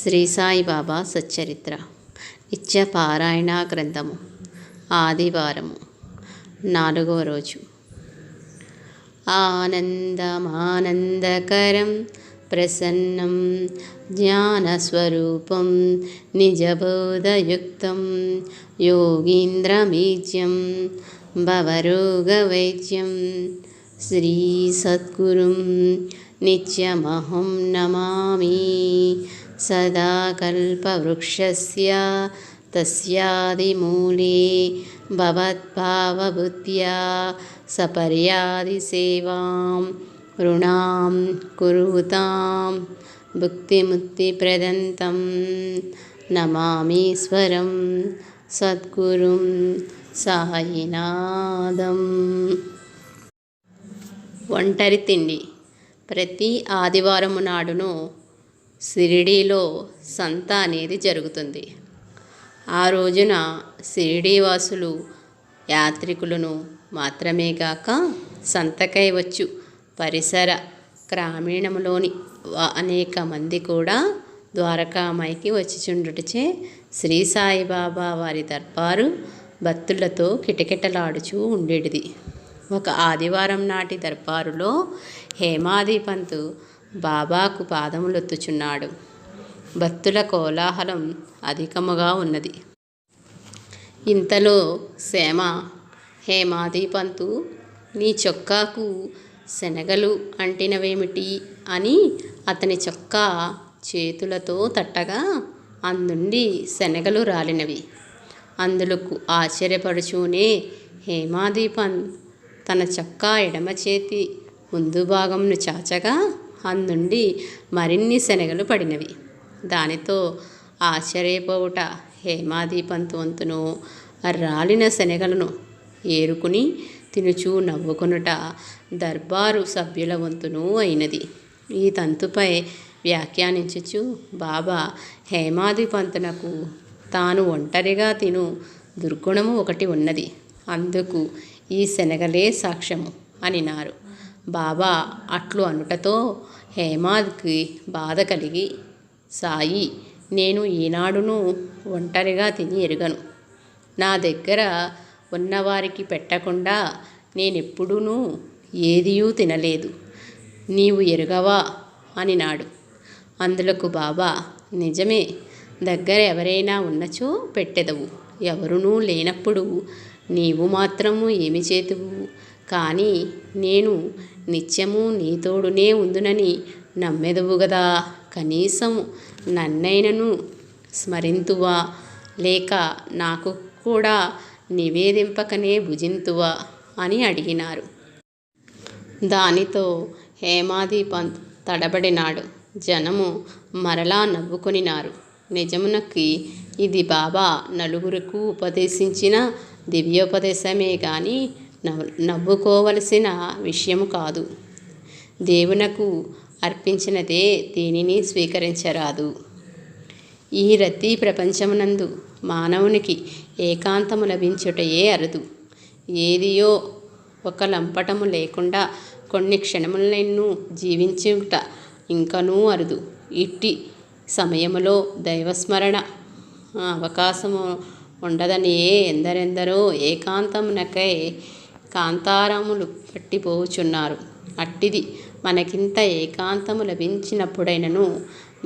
శ్రీ సాయిబాబా సచ్చరిత్ర నిత్య పారాయణ గ్రంథము ఆదివారము 4వ రోజు. ఆనందమానందకరం ప్రసన్నం జ్ఞానస్వరూపం నిజబోధయుక్తం యోగీంద్రమీజ్యం భవరోగవైద్యం శ్రీ సద్గురుం నిత్యమహం నమామి. సదా కల్పవృక్షస్య తస్యాదిమూలే భవద్భావబుద్ధ్యా సపర్యాది సేవాం ఋణాం కురుతాం భుక్తిముక్తిప్రదంతం నమామీశ్వరం సద్గురుం సాయినాథం. ఒంటరి తిండి. ప్రతి ఆదివారము నాడును షిరిడీలో సంత అనేది జరుగుతుంది. ఆ రోజున షిరిడీవాసులు యాత్రికులను మాత్రమే గాక సంతకై వచ్చు పరిసర గ్రామీణంలోని అనేక మంది కూడా ద్వారకామాయికి వచ్చిచుండుటచే శ్రీ సాయిబాబా వారి దర్బారు భక్తులతో కిటకిటలాడుచూ ఉండేటిది. ఒక ఆదివారం నాటి దర్బారులో హేమాది పంతు బాబాకు పాదములొత్తుచున్నాడు. భక్తుల కోలాహలం అధికముగా ఉన్నది. ఇంతలో శ్యామ, హేమాది పంతు, నీ చొక్కాకు శనగలు అంటినవేమిటి అని అతని చొక్కా చేతులతో తట్టగా అందుండి శనగలు రాలినవి. అందులకు ఆశ్చర్యపడుచూనే హేమాది పంత్ తన చొక్కా ఎడమ చేతి ముందు భాగంను చాచగా అందుండి మరిన్ని శనగలు పడినవి. దానితో ఆశ్చర్యపోవుట హేమాది పంతు వంతును రాలిన శనగలను ఏరుకుని తినుచూ నవ్వుకొనుట దర్బారు సభ్యుల వంతును అయినది. ఈ తంతుపై వ్యాఖ్యానించుచు బాబా హేమాది పంతునకు తాను ఒంటరిగా తిను దుర్గుణము ఒకటి ఉన్నది, అందుకు ఈ శనగలే సాక్ష్యము అనినారు. బాబా అట్లు అనుటతో హేమాద్కి బాధ కలిగి, సాయి, నేను ఈనాడును ఒంటరిగా తిని ఎరుగను. నా దగ్గర ఉన్నవారికి పెట్టకుండా నేనెప్పుడూ ఏదియూ తినలేదు. నీవు ఎరుగవా అనినాడు. అందులకు బాబా, నిజమే, దగ్గర ఎవరైనా ఉన్నచో పెట్టెదవు, ఎవరునూ లేనప్పుడు నీవు మాత్రము ఏమి చేతువు? కానీ నేను నిత్యము నీతోడునే ఉందునని నమ్మెదవు గదా, కనీసము నన్నైనను స్మరింతువా, లేక నాకు కూడా నివేదింపకనే భుజింతువా అని అడిగినారు. దానితో హేమాది పంత్ తడబడినాడు. జనము మరలా నవ్వుకొనినారు. నిజమునకి ఇది బాబా నలుగురికి ఉపదేశించిన దివ్యోపదేశమే గాని నవ్వుకోవలసిన విషయము కాదు. దేవునకు అర్పించినదే దేనిని స్వీకరించరాదు. ఈ రద్దీ ప్రపంచమునందు మానవునికి ఏకాంతము లభించుటయే అరుదు. ఏదియో ఒక లంపటము లేకుండా కొన్ని క్షణములైనను జీవించుట ఇంకనూ అరుదు. ఇట్టి సమయములో దైవస్మరణ అవకాశము ఉండదనియే ఎందరెందరో ఏకాంతమునకై కాంతారములు పట్టిపోవుచున్నారు. అట్టిది మనకింత ఏకాంతము లభించినప్పుడైనను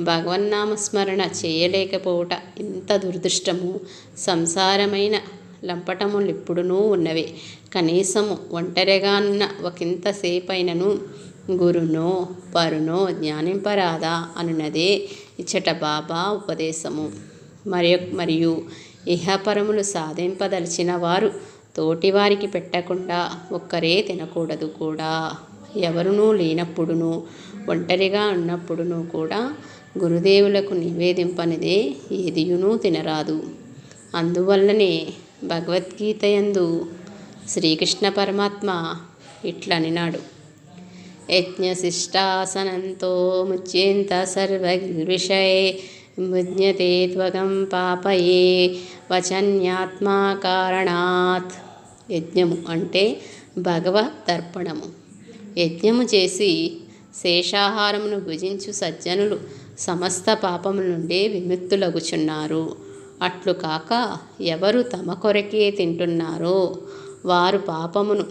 భగవన్నామస్మరణ చేయలేకపోవుట ఇంత దురదృష్టము. సంసారమైన లంపటములెప్పుడునూ ఉన్నవే, కనీసము ఒంటరిగానున్న ఒకంతసేపైనను గురునో పరునో జ్ఞానింపరాదా అనున్నదే ఇచ్చట బాబా ఉపదేశము. మరియు ఇహపరములు సాధింపదలిచిన వారు తోటివారికి పెట్టకుండా ఒక్కరే తినకూడదు కూడా. ఎవరునూ లేనప్పుడును ఒంటరిగా ఉన్నప్పుడును కూడా గురుదేవులకు నివేదింపనిదే ఏదియునూ తినరాదు. అందువల్లనే భగవద్గీతయందు శ్రీకృష్ణ పరమాత్మ ఇట్లనినాడు, యజ్ఞశిష్టాసనంతో ముచ్యేంత సర్వవిషయే భుజ్యతే త్వగం పాపయే వచన్యాత్మా కారణాత్. యజ్ఞము అంటే భగవత్ తర్పణము. యజ్ఞము చేసి శేషాహారమును భుజించు సజ్జనులు సమస్త పాపముల నుండి విముక్తులగుచున్నారు. అట్లు కాక ఎవరు తమ కొరకే తింటున్నారో వారు పాపమును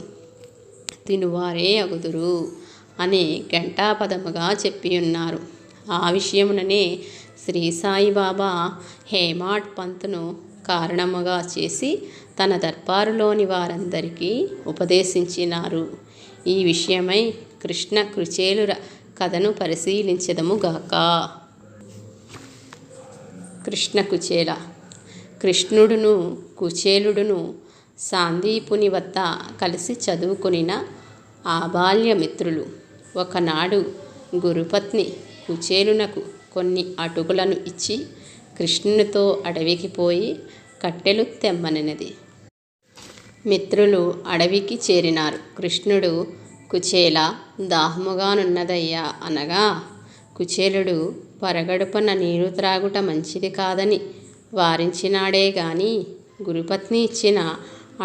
తినువారే అగుదురు అని ఘంటాపదముగా చెప్పియున్నారు. ఆ విషయముననే శ్రీ సాయిబాబా హేమాడ్ పంత్ను కారణముగా చేసి తన దర్బారులోని వారందరికీ ఉపదేశించినారు. ఈ విషయమై కృష్ణ కుచేలుల కథను పరిశీలించదముగాక. కృష్ణ కుచేల. కృష్ణుడును కుచేలుడును సాందీపుని వద్ద కలిసి చదువుకునిన ఆబాల్యమిత్రులు. ఒకనాడు గురుపత్ని కుచేలునకు కొన్ని అటుకులను ఇచ్చి కృష్ణునితో అడవికి పోయి కట్టెలు తెమ్మనెనది. మిత్రులు అడవికి చేరినారు. కృష్ణుడు కుచేల దాహముగానున్నదయ్యా అనగా కుచేలుడు పరగడుపున నీరు త్రాగుట మంచిది కాదని వారించినాడే గాని గురుపత్ని ఇచ్చిన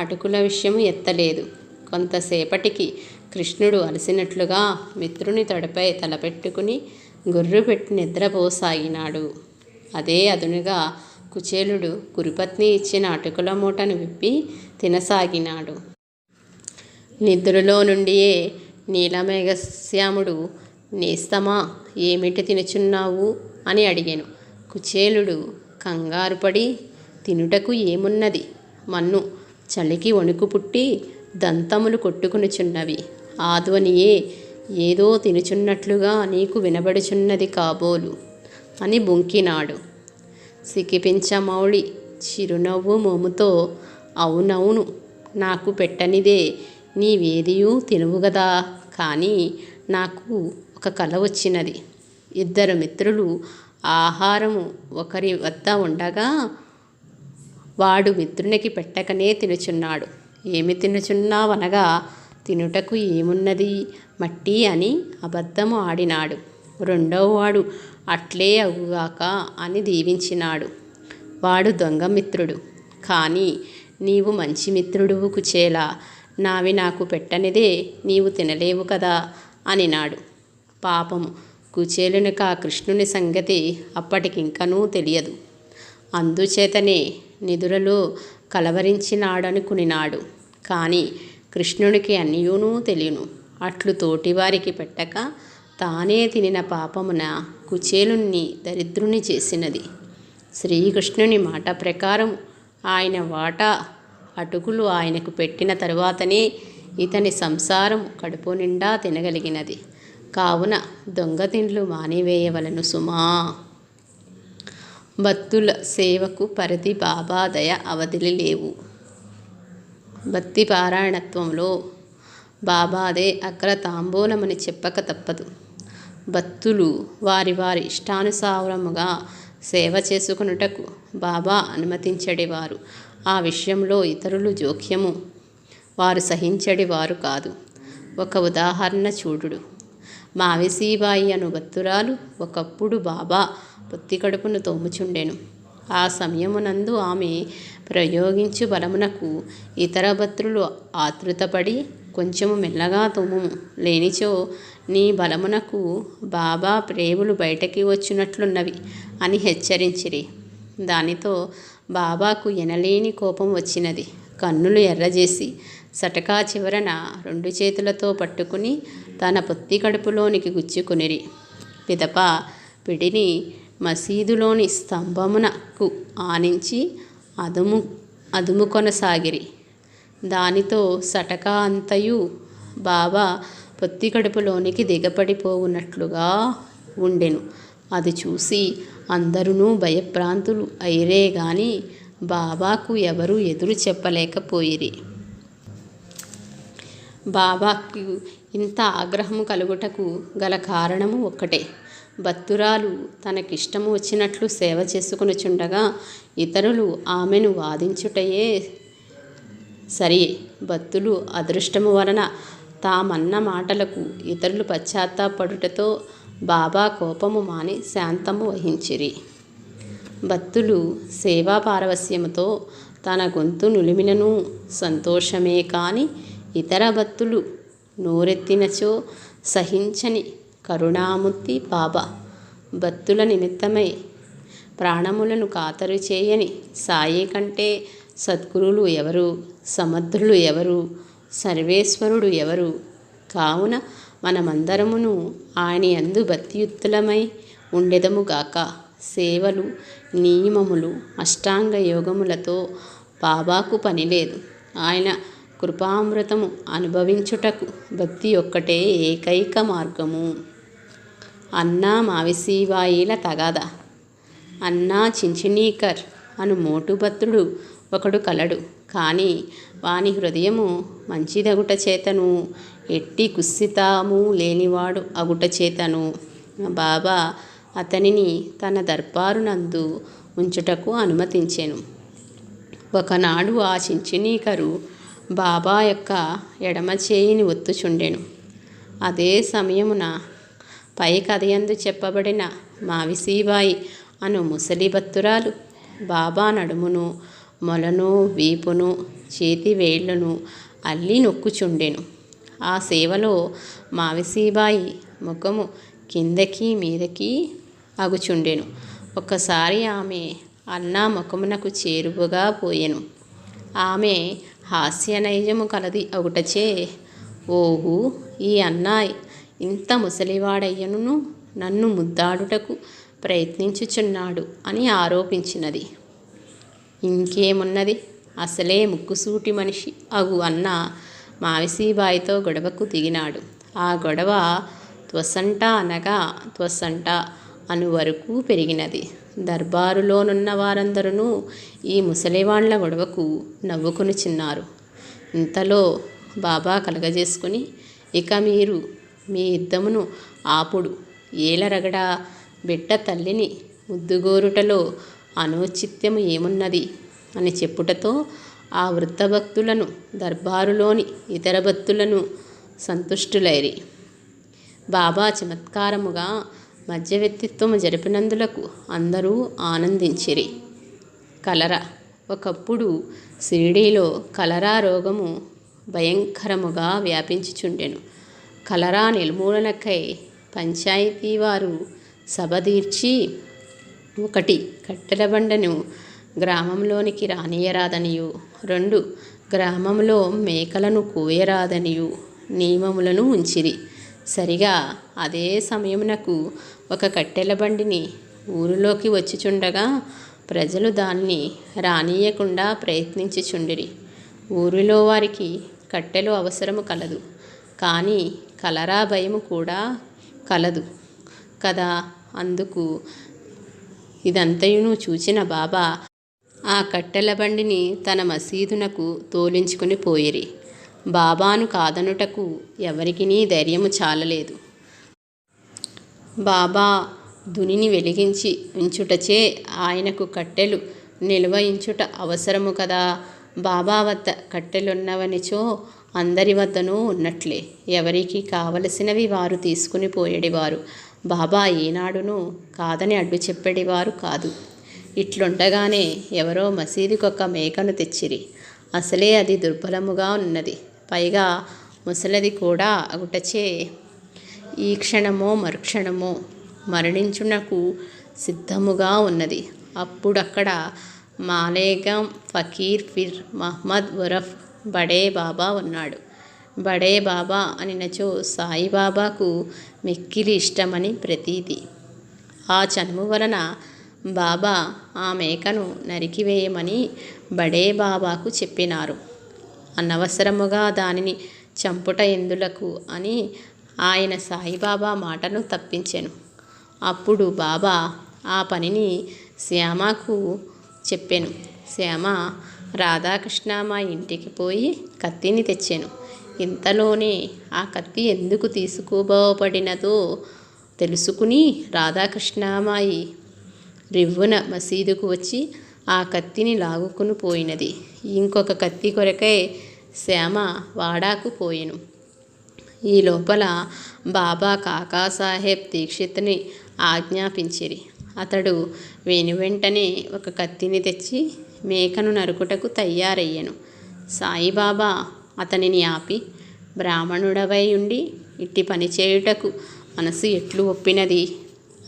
అటుకుల విషయము ఎత్తలేదు. కొంతసేపటికి కృష్ణుడు అలసినట్లుగా మిత్రుని తొడపై తలపెట్టుకుని గుర్రు పెట్టి నిద్రపోసాగినాడు. అదే అదునుగా కుచేలుడు గురుపత్ని ఇచ్చిన అటుకుల మూటను విప్పి తినసాగినాడు. నిద్రలో నుండియే నీలమేఘశ్యాముడు నేస్తమా ఏమిటి తినుచున్నావు అని అడిగాను. కుచేలుడు కంగారుపడి తినుటకు ఏమున్నది మన్ను చలికి వణుకు పుట్టి దంతములు కొట్టుకునుచున్నవి. ఆ ధ్వనియే ఏదో తినుచున్నట్లుగా నీకు వినబడుచున్నది కాబోలు అని బొంకినాడు. సికిపించమౌళి చిరునవ్వు మోముతో అవునవును నాకు పెట్టనిదే నీవేదియూ తినువుగదా, కానీ నాకు ఒక కల వచ్చినది. ఇద్దరు మిత్రులు ఆహారము ఒకరి వద్ద ఉండగా వాడు మిత్రునికి పెట్టకనే తినుచున్నాడు. ఏమి తినుచున్నావనగా తినుటకు ఏమున్నది మట్టి అని అబద్ధము ఆడినాడు. రెండవవాడు అట్లే అగుగాక అని దీవించినాడు. వాడు దొంగమిత్రుడు. కానీ నీవు మంచి మిత్రుడువు కుచేల, నావి నాకు పెట్టనిదే నీవు తినలేవు కదా అనినాడు. పాపము కుచేలునికి ఆ కృష్ణుని సంగతి అప్పటికింకనూ తెలియదు. అందుచేతనే నిదురలో కలవరించినాడనుకునినాడు. కానీ కృష్ణునికి అన్నియునూ తెలియను. అట్లు తోటివారికి పెట్టక తానే తినిన పాపమున కుచేలుణ్ణి దరిద్రుని చేసినది. శ్రీకృష్ణుని మాట ప్రకారం ఆయన వాటా అటుకులు ఆయనకు పెట్టిన తరువాతనే ఇతని సంసారం కడుపు నిండా తినగలిగినది. కావున దొంగ తిండ్లు మానివేయవలను సుమా. భక్తుల సేవకు పరిధి బాబా దయ అవధిలి లేవు. భక్తి పారాయణత్వంలో బాబాదే అగ్ర తాంబూలమని చెప్పక తప్పదు. భక్తులు వారి వారి ఇష్టానుసారముగా సేవ చేసుకొనుటకు బాబా అనుమతించడివారు. ఆ విషయంలో ఇతరులు జోక్యము వారు సహించడివారు కాదు. ఒక ఉదాహరణ చూడుడు. మావిసీబాయి అను భక్తురాలు ఒకప్పుడు బాబా పొత్తి కడుపును తోముచుండెను. ఆ సమయమునందు ఆమె ప్రయోగించు బలమునకు ఇతర భక్తులు ఆతృతపడి కొంచెము మెల్లగా తోముము, లేనిచో నీ బలమునకు బాబా ప్రేములు బయటకి వచ్చినట్లున్నవి అని హెచ్చరించిరి. దానితో బాబాకు ఎనలేని కోపం వచ్చినది. కన్నులు ఎర్రజేసి సటకా చివరన 2 చేతులతో పట్టుకుని తన పొత్తి కడుపులోనికి గుచ్చుకునిరి. పిదప పిడిని మసీదులోని స్తంభమునకు ఆనించి అదుముకొనసాగిరి. దానితో సటకా అంతయు బాబా పొత్తి కడుపులోనికి దిగపడిపోవునట్లుగా ఉండెను. అది చూసి అందరూ భయభ్రాంతులు అయిరే గాని బాబాకు ఎవరూ ఎదురు చెప్పలేకపోయిరి. బాబాకు ఇంత ఆగ్రహము కలుగుటకు గల కారణము ఒక్కటే. భక్తురాలు తనకిష్టము వచ్చినట్లు సేవ చేసుకొనుచుండగా ఇతరులు ఆమెను వాదించుటయే సరియే. భక్తులు అదృష్టము వలన తామన్న మాటలకు ఇతరులు పశ్చాత్తాపడుటతో బాబా కోపము మాని శాంతము వహించిరి. భక్తులు సేవా పారవస్యముతో తన గొంతు నులిమినను సంతోషమే కాని ఇతర భక్తులు నోరెత్తినచో సహించని కరుణామూర్తి బాబా. భక్తుల నిమిత్తమై ప్రాణములను ఖాతరు చేయని సాయి కంటే సద్గురులు ఎవరు, సమర్థులు ఎవరు, సర్వేశ్వరుడు ఎవరు? కావున మనమందరమును ఆయన యందు భక్తియుక్తులమై ఉండెదముగాక. సేవలు, నియమములు, అష్టాంగ యోగములతో బాబాకు పనిలేదు. ఆయన కృపామృతము అనుభవించుటకు భక్తి ఒక్కటే ఏకైక మార్గము. అన్నా మావిసీబాయిల తగాద. అన్నా చించినీకర్ అను మోటుభద్రుడు ఒకడు కలడు. కాని వాని హృదయము మంచిదగుట చేతను, ఎట్టి కుత్సితము లేనివాడు అగుట చేతను బాబా అతనిని తన దర్బారునందు ఉంచుటకు అనుమతించెను. ఒకనాడు ఆ చించినీకరు బాబా యొక్క ఎడమ చేయిని ఒత్తుచుండెను. అదే సమయమున పై కథయందు చెప్పబడిన మావిసీబాయి అను ముసలి భక్తురాలు బాబా నడుమును, మొలను, వీపును, చేతి వేళ్లను అల్లి నొక్కుచుండెను. ఆ సేవలో మావిసీబాయి ముఖము కిందకి మీదకి అగుచుండెను. ఒక్కసారి ఆమె అన్నా ముఖమునకు చేరువగా పోయెను. ఆమె హాస్యనైజము కలది అగుటచే, ఓహు, ఈ అన్నాయ్ ఇంత ముసలివాడయ్యను నన్ను ముద్దాడుటకు ప్రయత్నించుచున్నాడు అని ఆరోపించినది. ఇంకేమున్నది, అసలే ముక్కుసూటి మనిషి అగు అన్న మావిసీబాయితో గొడవకు దిగినాడు. ఆ గొడవ త్వసంట అనగా త్వసంట అను వరకు పెరిగినది. దర్బారులోనున్న వారందరూ ఈ ముసలివాళ్ల గొడవకు నవ్వుకొనుచున్నారు. ఇంతలో బాబా కలగజేసుకుని, ఇక మీరు మీ యుద్ధమును ఆపుడు, ఏలరగడా బిడ్డ తల్లిని ముద్దుగోరుటలో అనౌచిత్యము ఏమున్నది అని చెప్పుటతో ఆ వృద్ధ భక్తులను, దర్బారులోని ఇతర భక్తులను సంతుష్టులైరి. బాబా చమత్కారముగా మధ్యవర్తిత్వము జరిపినందులకు అందరూ ఆనందించిరి. కలరా. ఒకప్పుడు షిరిడీలో కలరా రోగము భయంకరముగా వ్యాపించుచుండెను. కలరా నిర్మూలనకై పంచాయతీ వారు సభ తీర్చి, 1 కట్టెల బండను గ్రామంలోనికి రానియరాదనియు, 2 గ్రామంలో మేకలను కోయరాదనియు నియమములను ఉంచిరి. సరిగా అదే సమయమునకు ఒక కట్టెల బండిని ఊరిలోకి వచ్చిచుండగా ప్రజలు దాన్ని రానియకుండా ప్రయత్నించుచుండిరి. ఊరిలో వారికి కట్టెలు అవసరము కలదు, కానీ కలరా భయము కూడా కలదు కదా. అందుకు ఇదంతయును చూచిన బాబా ఆ కట్టెల బండిని తన మసీదునకు తోలించుకుని పోయిరి. బాబాను కాదనుటకు ఎవరికినీ ధైర్యము చాలలేదు. బాబా దునిని వెలిగించి ఉంచుటచే ఆయనకు కట్టెలు నిల్వయించుట అవసరము కదా. బాబా వద్ద కట్టెలున్నవనిచో అందరి వద్దనూ ఉన్నట్లే. ఎవరికి కావలసినవి వారు తీసుకుని పోయేడివారు. బాబా ఏనాడునూ కాదని అడ్డు చెప్పేడివారు కాదు. ఇట్లుండగానే ఎవరో మసీదుకొక మేకను తెచ్చిరి. అసలే అది దుర్బలముగా ఉన్నది, పైగా ముసలది కూడా అగుటచే ఈ క్షణమో మరుక్షణమో మరణించుటకు సిద్ధముగా ఉన్నది. అప్పుడక్కడ మాలేగాం ఫకీర్ ఫిర్ మహ్మద్ ఉరఫ్ బడే బాబా ఉన్నాడు. బడే బాబా అనినచో సాయిబాబాకు మిక్కిలి ఇష్టమని ప్రతీతి. ఆ చనుము వలన బాబా ఆ మేకను నరికివేయమని బడే బాబాకు చెప్పినారు. అనవసరముగా దానిని చంపుట ఎందులకు అని ఆయన సాయిబాబా మాటను తప్పించెను. అప్పుడు బాబా ఆ పనిని శ్యామకు చెప్పెను. శ్యామ రాధాకృష్ణ మా ఇంటికి పోయి కత్తిని తెచ్చెను. ఇంతలోనే ఆ కత్తి ఎందుకు తీసుకోబోబడినదో తెలుసుకుని రాధాకృష్ణమాయి రివ్వున మసీదుకు వచ్చి ఆ కత్తిని లాగుకుని పోయినది. ఇంకొక కత్తి కొరకై శ్యామ వాడాకు పోయెను. ఈ లోపల బాబా కాకాసాహెబ్ దీక్షిత్ని ఆజ్ఞాపించిరి. అతడు వెనువెంటనే ఒక కత్తిని తెచ్చి మేకను నరుకుటకు తయారయ్యెను. సాయిబాబా అతనిని ఆపి, బ్రాహ్మణుడవై ఉండి ఇట్టి పని చేయుటకు మనసు ఎట్లు ఒప్పినది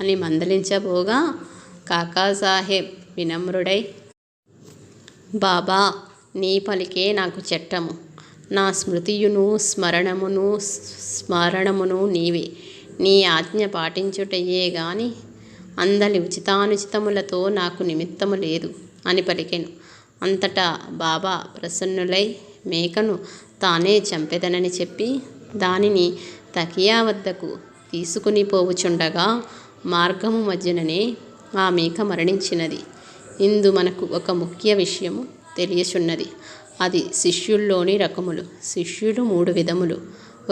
అని మందలించబోగా కాకాసాహెబ్ వినమ్రుడై, బాబా, నీ పలికే నాకు చట్టము. నా స్మృతియును స్మరణమును నీవే. నీ ఆజ్ఞ పాటించుటయే గాని అందలి ఉచితానుచితములతో నాకు నిమిత్తము లేదు అని పలికెను. అంతటా బాబా ప్రసన్నులై మేకను తానే చంపెదనని చెప్పి దానిని తకియా వద్దకు తీసుకుని పోవుచుండగా మార్గము మధ్యననే ఆ మేక మరణించినది. ఇందు మనకు ఒక ముఖ్య విషయము తెలియచున్నది. అది శిష్యుల్లోని రకములు. శిష్యులు 3 విధములు.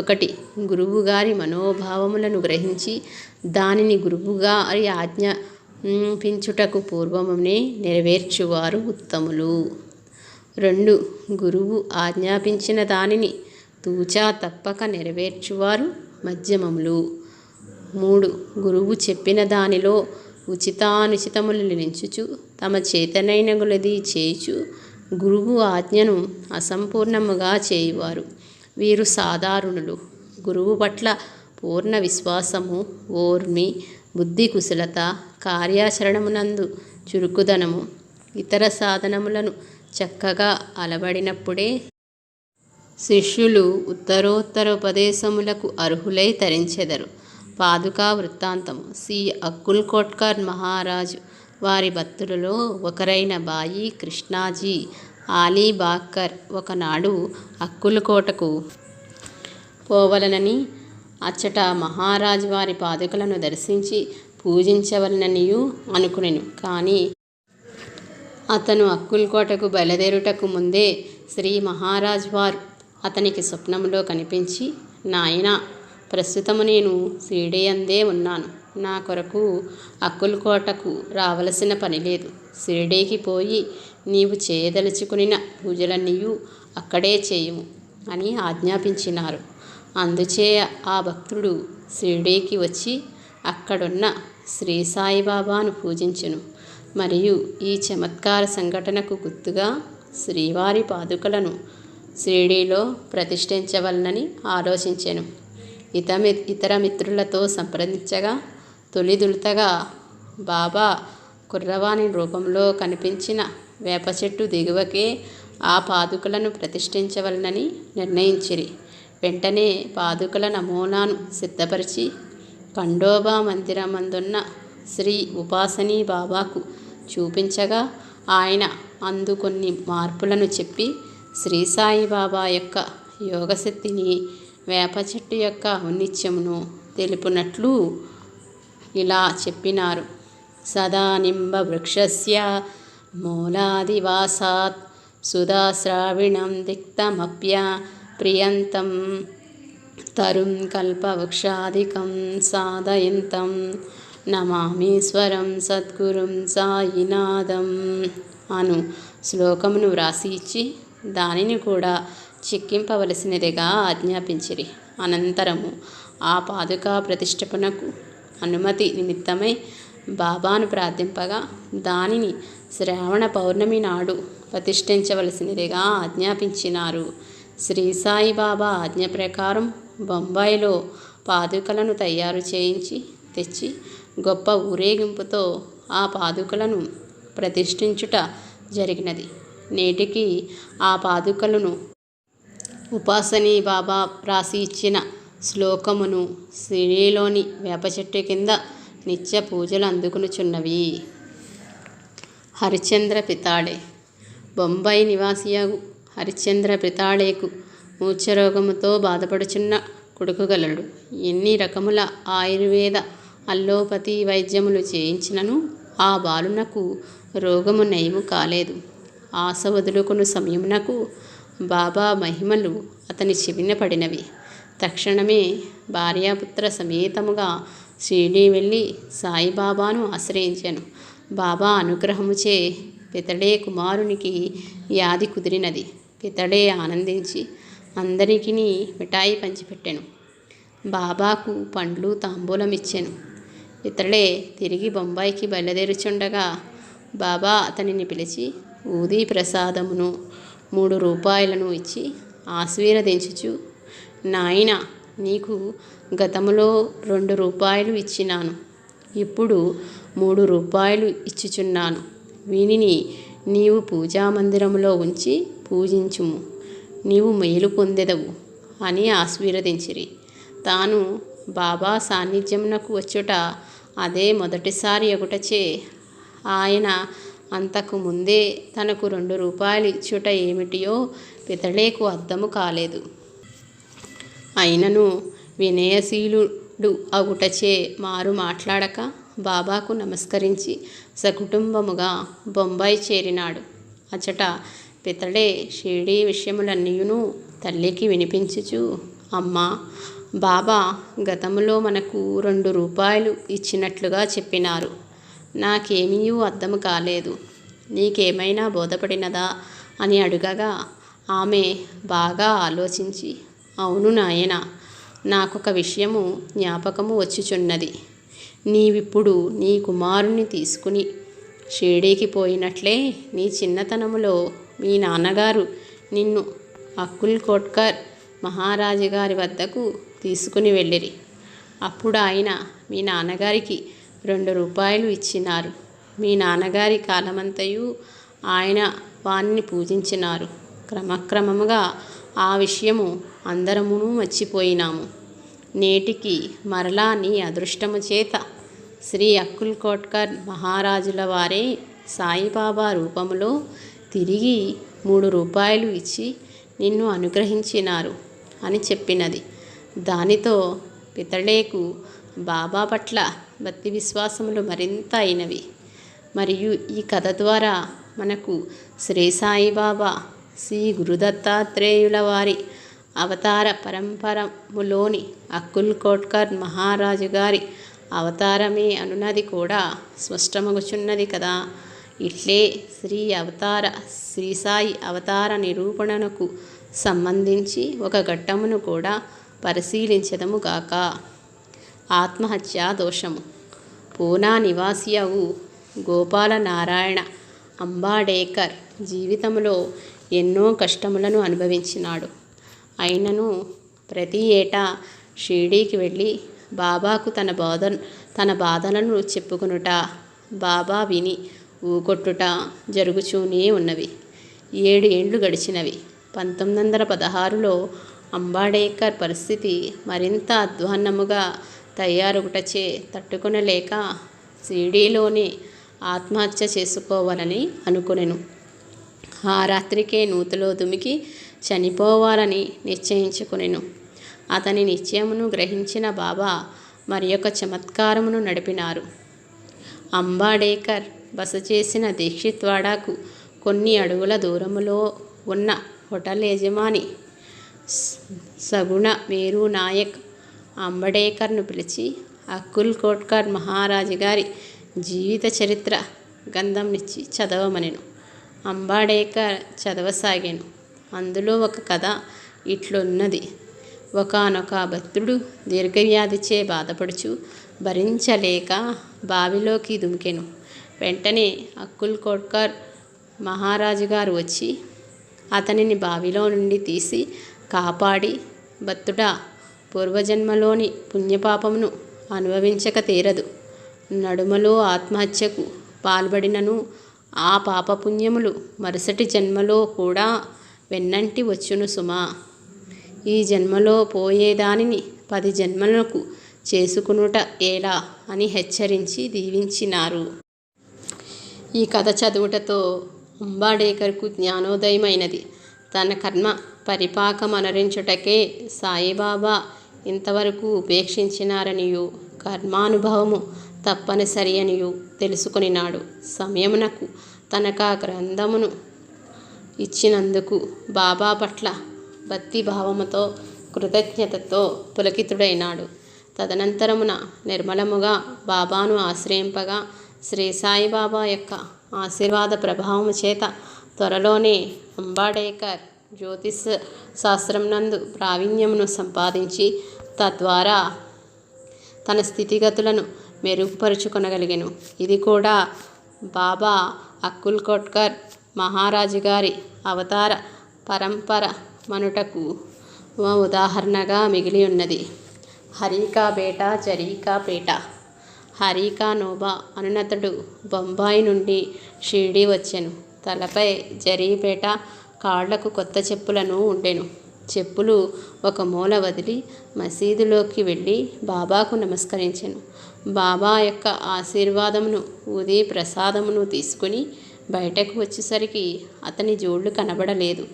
1. గురువుగారి మనోభావములను గ్రహించి దానిని గురువుగారి ఆజ్ఞాపించుటకు పూర్వమునే నెరవేర్చువారు ఉత్తములు. 2. గురువు ఆజ్ఞాపించిన దానిని తూచా తప్పక నెరవేర్చువారు మధ్యమములు. 3. గురువు చెప్పిన దానిలో ఉచితానుచితములు నించుచు తమ చేతనైన కొలది చేయుచు గురువు ఆజ్ఞను అసంపూర్ణముగా చేయువారు. వీరు సాధారణులు. గురువు పట్ల పూర్ణ విశ్వాసము, ఓర్మి, బుద్ధి కుశలత, కార్యాచరణమునందు చురుకుదనము, ఇతర సాధనములను చక్కగా అలవడినప్పుడే శిష్యులు ఉత్తరోత్తరోపదేశములకు అర్హులై తరించెదరు. పాదుకా వృత్తాంతము. శ్రీ అక్కుల్కోట్కర్ మహారాజు వారి భక్తులలో ఒకరైన బాయి కృష్ణాజీ ఆలీబాగ్కర్ ఒకనాడు అక్కుల్కోటకు పోవలనని అచ్చట మహారాజు వారి పాదుకలను దర్శించి పూజించవలననియూ అనుకునెను. కానీ అతను అక్కుల్కోటకు బయలుదేరుటకు ముందే శ్రీ మహారాజు వారు అతనికి స్వప్నములో కనిపించి, నాయనా, ప్రస్తుతము నేను షిరిడీయందే ఉన్నాను. నా కొరకు అక్కుల్కోటకు రావలసిన పని లేదు. షిరిడీకి పోయి నీవు చేయదలుచుకునిన పూజలన్నీయూ అక్కడే చేయుము అని ఆజ్ఞాపించినారు. అందుచే ఆ భక్తుడు షిరిడీకి వచ్చి అక్కడున్న శ్రీ సాయిబాబాను పూజించెను. మరియు ఈ చమత్కార సంఘటనకు గుర్తుగా శ్రీవారి పాదుకలను షిరిడీలో ప్రతిష్ఠించవలనని ఆలోచించెను. ఇతర మిత్రులతో సంప్రదించగా తొలిదులుతగా బాబా కుర్రవాని రూపంలో కనిపించిన వేప చెట్టు దిగువకే ఆ పాదుకలను ప్రతిష్ఠించవలనని నిర్ణయించిరి. వెంటనే పాదుకల నమూనాను సిద్ధపరిచి ఖండోబా మందిరమందున్న శ్రీ ఉపాసనీ బాబాకు చూపించగా ఆయన అందు కొన్ని మార్పులను చెప్పి శ్రీ సాయిబాబా యొక్క యోగశక్తిని, వేప చెట్టు యొక్క ఔన్నిత్యమును తెలుపునట్లు ఇలా చెప్పినారు. సదా నింబ వృక్షస్య మూలాదివాసాత్ సుధాశ్రావిణం దిక్తమప్య ప్రియంతం తరుం కల్పవృక్షాదికం సాధయంతం నమామీశ్వరం సద్గురుం సాయినాథం అను శ్లోకమును వ్రాసి ఇచ్చి దానిని కూడా చెక్కింపవలసినదిగా ఆజ్ఞాపించిరి. అనంతరము ఆ పాదుకా ప్రతిష్ఠాపనకు అనుమతి నిమిత్తమై బాబాను ప్రార్థింపగా దానిని శ్రావణ పౌర్ణమి నాడు ప్రతిష్ఠించవలసినదిగా ఆజ్ఞాపించినారు. శ్రీ సాయిబాబా ఆజ్ఞ ప్రకారం బొంబాయిలో పాదుకలను తయారు చేయించి తెచ్చి గొప్ప ఊరేగింపుతో ఆ పాదుకలను ప్రతిష్ఠించుట జరిగినది. నేటికి ఆ పాదుకలను ఉపాసనీ బాబా రాసి ఇచ్చిన శ్లోకమును షిరిడీలోని వేప చెట్టు కింద నిత్య పూజలు అందుకునుచున్నవి. హరిశ్చంద్ర పితాడే. బొంబాయి నివాసియగు హరిశ్చంద్ర పితాడేకు మూర్ఛరోగముతో బాధపడుచున్న కొడుకు గలడు. ఎన్ని రకముల ఆయుర్వేద అల్లోపతి వైద్యములు చేయించినను ఆ బాలునకు రోగము నయము కాలేదు. ఆశ వదులుకుని సమయమునకు బాబా మహిమలు అతని చెవిన పడినవి. తక్షణమే భార్యాపుత్ర సమేతముగా షిరిడీ వెళ్ళి సాయిబాబాను ఆశ్రయించాను. బాబా అనుగ్రహముచే పితడే కుమారునికి వ్యాధి కుదిరినది. పితడే ఆనందించి అందరికీ మిఠాయి పంచిపెట్టెను. బాబాకు పండ్లు తాంబూలం ఇచ్చెను. ఇతడే తిరిగి బొంబాయికి బయలుదేరుచుండగా బాబా అతనిని పిలిచి ఊదీ ప్రసాదమును 3 రూపాయలను ఇచ్చి ఆశీర్వదించుచు, నాయనా, నీకు గతములో 2 రూపాయలు ఇచ్చినాను. ఇప్పుడు 3 రూపాయలు ఇచ్చుచున్నాను. వీనిని నీవు పూజామందిరములో ఉంచి పూజించుము, నీవు మేలు పొందెదవు అని ఆశీర్వదించిరి. తాను బాబా సాన్నిధ్యమునకు వచ్చుట అదే మొదటిసారి ఒకటచే ఆయన అంతకు ముందే తనకు 2 రూపాయలు ఇచ్చుట ఏమిటియో పితడేకు అర్థము కాలేదు. అయినను వినయశీలుడు అగుటచే మారు మాట్లాడక బాబాకు నమస్కరించి సకుటుంబముగా బొంబాయి చేరినాడు. అచట పితడే షిరిడీ విషయములన్నీయును తల్లికి వినిపించుచు, అమ్మా, బాబా గతములో మనకు 2 రూపాయలు ఇచ్చినట్లుగా చెప్పినారు. నాకేమీ అర్థము కాలేదు. నీకేమైనా బోధపడినదా అని అడుగగా ఆమె బాగా ఆలోచించి, అవును నాయనా, నాకొక విషయము జ్ఞాపకము వచ్చుచున్నది. నీవిప్పుడు నీ కుమారుని తీసుకుని షిరిడీకి పోయినట్లే నీ చిన్నతనములో మీ నాన్నగారు నిన్ను అక్కుల్ కోట్కర్ మహారాజు గారి వద్దకు తీసుకుని వెళ్ళిరి. అప్పుడు ఆయన మీ నాన్నగారికి 2 రూపాయలు ఇచ్చినారు. మీ నాన్నగారి కాలమంతయు ఆయన వాణ్ణి పూజించినారు. క్రమక్రమముగా ఆ విషయము అందరమును మర్చిపోయినాము. నేటికి మరలా నీ అదృష్టము చేత శ్రీ అక్కుల్ కోట్కర్ మహారాజుల వారే సాయిబాబా రూపములో తిరిగి 3 రూపాయలు ఇచ్చి నిన్ను అనుగ్రహించినారు అని చెప్పినది. దానితో పితడేకు బాబా పట్ల భక్తి విశ్వాసములు మరింత అయినవి. మరియు ఈ కథ ద్వారా మనకు శ్రీ సాయిబాబా శ్రీ గురుదత్తాత్రేయుల వారి అవతార పరంపరములోని అక్కుల్ కోట్కర్ మహారాజు గారి అవతారమే అనున్నది కూడా స్పష్టమగుచున్నది కదా. ఇట్లే శ్రీ సాయి అవతార నిరూపణకు సంబంధించి ఒక ఘట్టమును కూడా పరిశీలించదము గాక. ఆత్మహత్యా దోషము. పూనా నివాసియగు గోపాలనారాయణ అంబాడేకర్ జీవితంలో ఎన్నో కష్టములను అనుభవించినాడు. అయినను ప్రతి ఏటా షిరిడీకి వెళ్ళి బాబాకు తన బాధలను చెప్పుకొనుట, బాబా విని ఊకొట్టుట జరుగుచూనే ఉన్నవి. 7 ఏండ్లు గడిచినవి. 1916లో అంబాడేకర్ పరిస్థితి మరింత అధ్వాన్నముగా తయారగుటచే తట్టుకొనలేక షిరిడీలోనే ఆత్మహత్య చేసుకోవాలని అనుకొనెను. ఆ రాత్రికే నూతిలో దుమికి చనిపోవాలని నిశ్చయించుకొనెను. అతని నిశ్చయమును గ్రహించిన బాబా మరియొక చమత్కారమును నడిపినారు. అంబాడేకర్ బస చేసిన దీక్షిత్వాడాకు కొన్ని అడుగుల దూరములో ఉన్న హోటల్ యజమాని సగుణ మేరు నాయక్ అంబడేకర్ను పిలిచి అక్కుల్ కోట్కర్ మహారాజు గారి జీవిత చరిత్ర గ్రంథంనిచ్చి చదవమనెను. అంబాడేకర్ చదవసాగాను. అందులో ఒక కథ ఇట్లున్నది. ఒకానొక భక్తుడు దీర్ఘవ్యాధిచే బాధపడుచు భరించలేక బావిలోకి దుమికెను. వెంటనే అక్కుల్ కోట్కర్ మహారాజు గారు వచ్చి అతనిని బావిలో నుండి తీసి కాపాడి, భక్తుడా, పూర్వజన్మలోని పుణ్యపాపమును అనుభవించక తీరదు. నడుమలో ఆత్మహత్యకు పాల్పడినను ఆ పాపపుణ్యములు మరుసటి జన్మలో కూడా వెన్నంటి వచ్చును సుమా. ఈ జన్మలో పోయేదానిని 10 జన్మలకు చేసుకునుట ఎలా అని హెచ్చరించి దీవించినారు. ఈ కథ చదువుటతో అంబాడేకర్కు జ్ఞానోదయమైనది. తన కర్మ పరిపాకమనరించుటకే సాయిబాబా ఇంతవరకు ఉపేక్షించినారనియు, కర్మానుభవము తప్పనిసరి అనియు తెలుసుకొనినాడు. సమయమునకు తనకా గ్రంథమును ఇచ్చినందుకు బాబా పట్ల భక్తి భావముతో కృతజ్ఞతతో పులకితుడైనాడు. తదనంతరమున నిర్మలముగా బాబాను ఆశ్రయింపగా శ్రీ సాయిబాబా యొక్క ఆశీర్వాద ప్రభావము చేత త్వరలోనే అంబాడేకర్ జ్యోతిష్ శాస్త్రమునందు ప్రావీణ్యమును సంపాదించి తద్వారా తన స్థితిగతులను మెరుగుపరుచుకొనగలిగెను. ఇది కూడా బాబా అక్కుల్ కోట్కర్ మహారాజు గారి అవతార పరంపర మనుటకు ఉదాహరణగా మిగిలి ఉన్నది. హరికా బేటా జరీకా పేట. హరికా నోబా అనునతడు బొంబాయి నుండి షిరిడీ వచ్చెను. తలపై జరీపేట, కాళ్లకు కొత్త చెప్పులను ఉండెను. చెప్పులు ఒక మూల వదిలి మసీదులోకి వెళ్ళి బాబాకు నమస్కరించెను. బాబా యొక్క ఆశీర్వాదమును ఊది ప్రసాదమును తీసుకుని బయటకు వచ్చేసరికి అతని జోళ్ళు కనబడలేదు.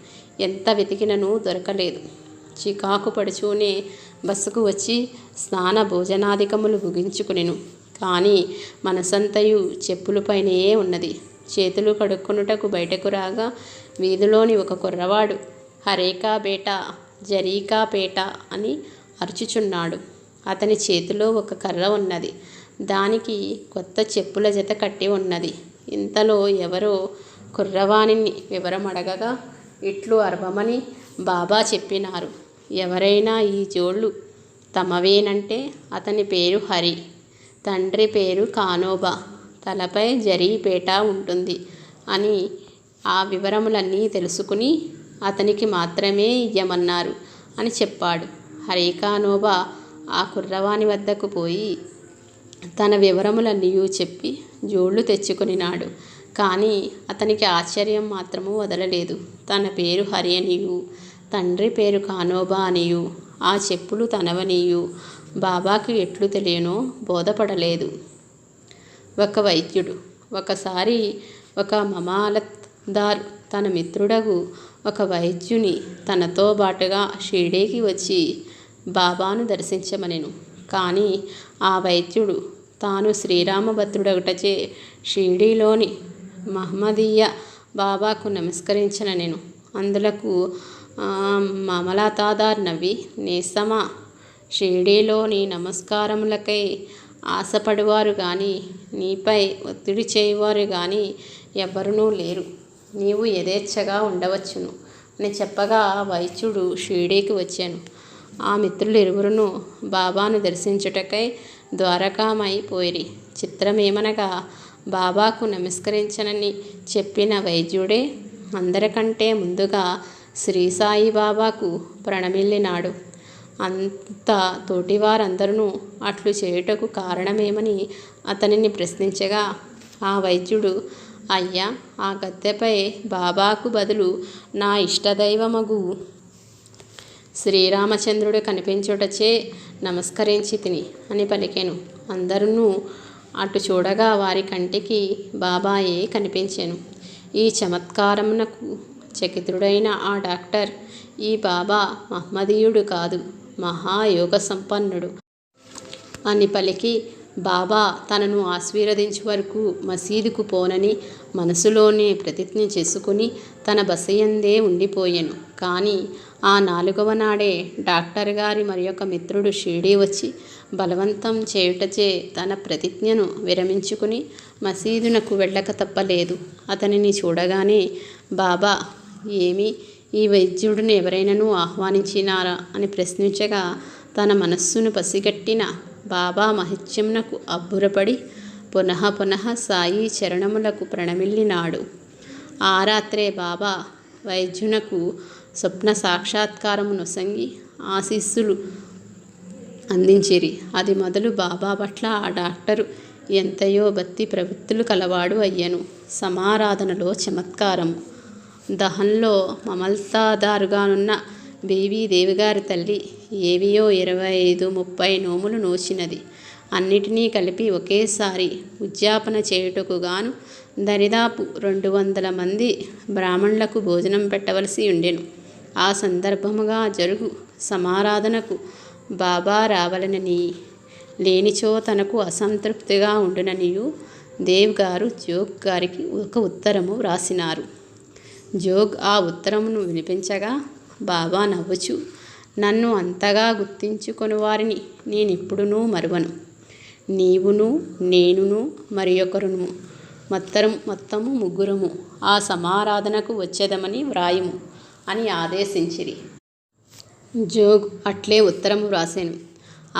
ఎంత వెతికినను దొరకలేదు. చికాకు పడుచూనే బస్సుకు వచ్చి స్నాన భోజనాధికములు ముగించుకునెను. కానీ మనసంతయు చెప్పులపైనే ఉన్నది. చేతులు కడుక్కొనుటకు బయటకు రాగా వీధిలోని ఒక కుర్రవాడు హరేకా బేటా, జరీకా పేట అని అరుచుచున్నాడు. అతని చేతిలో ఒక కర్ర ఉన్నది. దానికి కొత్త చెప్పుల జత కట్టి ఉన్నది. ఇంతలో ఎవరో కుర్రవాణిని వివరం అడగగా ఇట్లు అర్వమని బాబా చెప్పినారు. ఎవరైనా ఈ జోళ్ళు తమవేనంటే అతని పేరు హరి, తండ్రి పేరు కానోబా, తలపై జరీపేట ఉంటుంది అని ఆ వివరములన్నీ తెలుసుకుని అతనికి మాత్రమే ఇయ్యమన్నారు అని చెప్పాడు. హరికానోబా ఆ కుర్రవాణి వద్దకు పోయి తన వివరములన్నీ చెప్పి జోళ్ళు తెచ్చుకునినాడు. కానీ అతనికి ఆశ్చర్యం మాత్రము వదలలేదు. తన పేరు హరి అనియు, తండ్రి పేరు కానోబా అనియు, ఆ చెప్పులు తనవనియు బాబాకి ఎట్లు తెలియనో బోధపడలేదు. ఒక వైద్యుడు ఒకసారి ఒక మమాలత్దార్ తన మిత్రుడగు ఒక వైద్యుని తనతో బాటుగా షిరిడీకి వచ్చి బాబాను దర్శించమనెను. కానీ ఆ వైద్యుడు తాను శ్రీరామభద్రుడొకటచే షిరిడీలోని మహమ్మదీయ బాబాకు నమస్కరించనెను. అందులకు మమలతాదార్ నవ్వి, నేస్తమా, షిరిడీలోని నమస్కారములకై ఆశపడువారు గాని నీపై ఒత్తిడి చేయువారు గాని ఎవ్వరునూ లేరు. నీవు యథేచ్ఛగా ఉండవచ్చును అని చెప్పగా వైద్యుడు షిరిడీకి వచ్చాను. ఆ మిత్రులిరువురును బాబాను దర్శించుటకై ద్వారకామై పోయిరి. చిత్రమేమనగా బాబాకు నమస్కరించనని చెప్పిన వైద్యుడే అందరికంటే ముందుగా శ్రీసాయి బాబాకు ప్రణమిల్లినాడు. అంత తోటివారందరూ అట్లు చేయుటకు కారణమేమని అతనిని ప్రశ్నించగా ఆ వైద్యుడు, అయ్యా, ఆ గద్దెపై బాబాకు బదులు నా ఇష్టదైవమగు శ్రీరామచంద్రుడు కనిపించుటచే నమస్కరించి తిని అని పలికెను. అందరూ అటు చూడగా వారి కంటికి బాబాయే కనిపించెను. ఈ చమత్కారమునకు చకితుడైన ఆ డాక్టర్, ఈ బాబా మహమ్మదీయుడు కాదు, మహాయోగ సంపన్నుడు అని పలికి బాబా తనను ఆశీర్వదించు వరకు మసీదుకు పోనని మనసులోనే ప్రతిజ్ఞ చేసుకుని తన బసయందే ఉండిపోయెను. కానీ ఆ 4వ నాడే డాక్టర్ గారి మరియొక మిత్రుడు షిరిడీ వచ్చి బలవంతం చేయుటచే తన ప్రతిజ్ఞను విరమించుకుని మసీదునకు వెళ్ళక తప్పలేదు. అతనిని చూడగానే బాబా, ఏమి, ఈ వైద్యుడిని ఎవరైనాను ఆహ్వానించినారా అని ప్రశ్నించగా తన మనస్సును పసిగట్టిన బాబా మహత్యమునకు అబ్బురపడి పునః పునః సాయి చరణములకు ప్రణమిల్లినాడు. ఆ రాత్రే బాబా వైద్యునకు స్వప్న సాక్షాత్కారము నొసంగి ఆశీస్సులు అందించిరి. అది మొదలు బాబా పట్ల ఆ డాక్టరు ఎంతయో భక్తి ప్రవృత్తులు కలవాడు అయ్యను. సమారాధనలో చమత్కారము. దహంలో మమల్తాదారుగానున్న బేబీ దేవిగారి తల్లి ఏవియో 25-30 నోములు నోచినది. అన్నిటినీ కలిపి ఒకేసారి ఉద్యాపన చేయుటకు గాను దరిదాపు 200 మంది బ్రాహ్మణులకు భోజనం పెట్టవలసి ఉండెను. ఆ సందర్భముగా జరుగు సమారాధనకు బాబా రావలనని, లేనిచో తనకు అసంతృప్తిగా ఉండుననియు దేవ్ గారు జోగ్ గారికి ఒక ఉత్తరము వ్రాసినారు. జోగ్ ఆ ఉత్తరమును వినిపించగా బాబా నవ్వుచు, నన్ను అంతగా గుర్తించుకొని వారిని నేనెప్పుడునూ మరువను. నీవును, నేనును, మరి ఒకరును, మొత్తము ముగ్గురము ఆ సమారాధనకు వచ్చేదమని వ్రాయుము అని ఆదేశించిరి. జోగ్ అట్లే ఉత్తరము వ్రాసెను.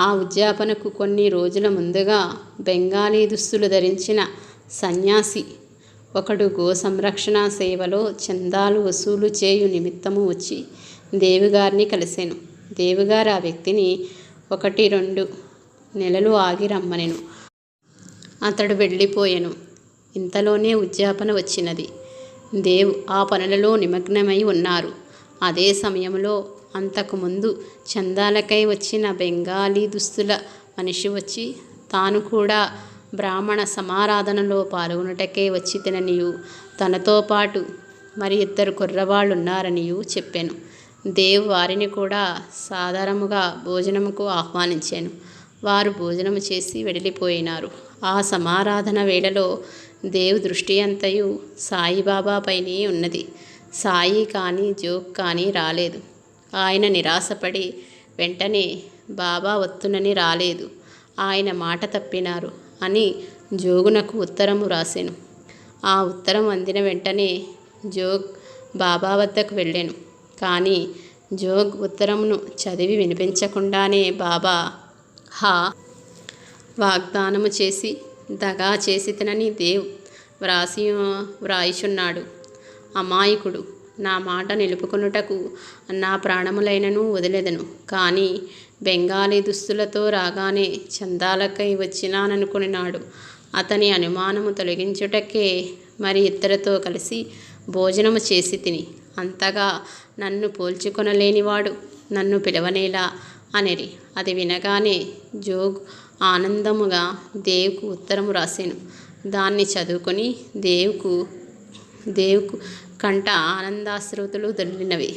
ఆ ఉద్యాపనకు కొన్ని రోజుల ముందుగా బెంగాలీ దుస్తులు ధరించిన సన్యాసి ఒకడు గో సంరక్షణ సేవలో చందాలు వసూలు చేయు నిమిత్తము వచ్చి దేవుగారిని కలిసెను. దేవుగారు ఆ వ్యక్తిని 1-2 నెలలు ఆగి రమ్మనెను. అతడు వెళ్ళిపోయెను. ఇంతలోనే ఉద్యాపన వచ్చినది. దేవ్ ఆ పనులలో నిమగ్నమై ఉన్నారు. అదే సమయంలో అంతకుముందు చందాలకై వచ్చిన బెంగాలీ దుస్తుల మనిషి వచ్చి తాను కూడా బ్రాహ్మణ సమారాధనలో పాల్గొనుటకే వచ్చి తిననియు తనతో పాటు మరి 2 కుర్రవాళ్ళున్నారనియు చెప్పాను. దేవ్ వారిని కూడా సాదరముగా భోజనముకు ఆహ్వానించాను. వారు భోజనము చేసి వెడలిపోయినారు. ఆ సమారాధన వేళలో దేవ్ దృష్టి అంతయు సాయిబాబాపైనే ఉన్నది. సాయి కానీ జోగ్ కానీ రాలేదు. ఆయన నిరాశపడి వెంటనే బాబా వత్తునని రాలేదు, ఆయన మాట తప్పినారు అని జోగునకు ఉత్తరము రాసెను. ఆ ఉత్తరం అందిన వెంటనే జోగ్ బాబా వద్దకు వెళ్ళాను. కానీ జోగ్ ఉత్తరమును చదివి వినిపించకుండానే బాబా వాగ్దానము చేసి దగా చేసి తినని దేవ్ వ్రాయిచున్నాడు. అమాయకుడు, నా మాట నిలుపుకొనుటకు నా ప్రాణములైనను వదిలెదను. కానీ బెంగాలీ దుస్తులతో రాగానే చందాలకై వచ్చినాననుకున్నాడు. అతని అనుమానము తొలగించుటకే మరి 2 కలిసి భోజనము చేసి తిని అంతగా నన్ను పోల్చుకొనలేనివాడు నన్ను పిలవనేలా అనిరి. అది వినగానే జోగ్ ఆనందముగా దేవ్కు ఉత్తరము రాసెను. దాన్ని చదువుకొని దేవ్కు కంట ఆనందాశ్రుతులు దొర్లినవి.